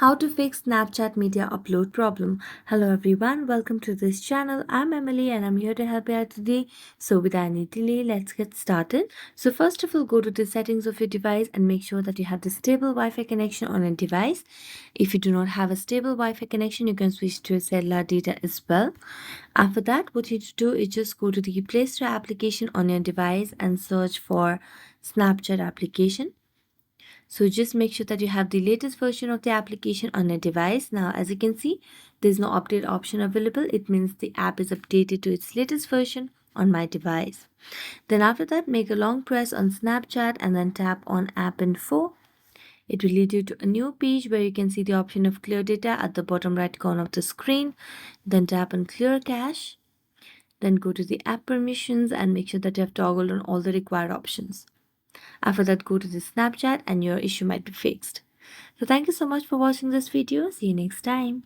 How to fix Snapchat media upload problem. Hello everyone, welcome to this channel. I'm Emily and I'm here to help you out today. So without any delay, let's get started. So first of all, go to the settings of your device and make sure that you have the stable Wi-Fi connection on your device. If you do not have a stable Wi-Fi connection, you can switch to a cellular data as well. After that, what you need to do is just go to the Play Store application on your device and search for Snapchat application. So just make sure that you have the latest version of the application on your device. Now, as you can see, there's no update option available. It means the app is updated to its latest version on my device. Then after that, make a long press on Snapchat and then tap on App Info. It will lead you to a new page where you can see the option of clear data at the bottom right corner of the screen. Then tap on clear cache. Then go to the app permissions and make sure that you have toggled on all the required options. After that, go to the Snapchat and your issue might be fixed. So thank you so much for watching this video. See you next time.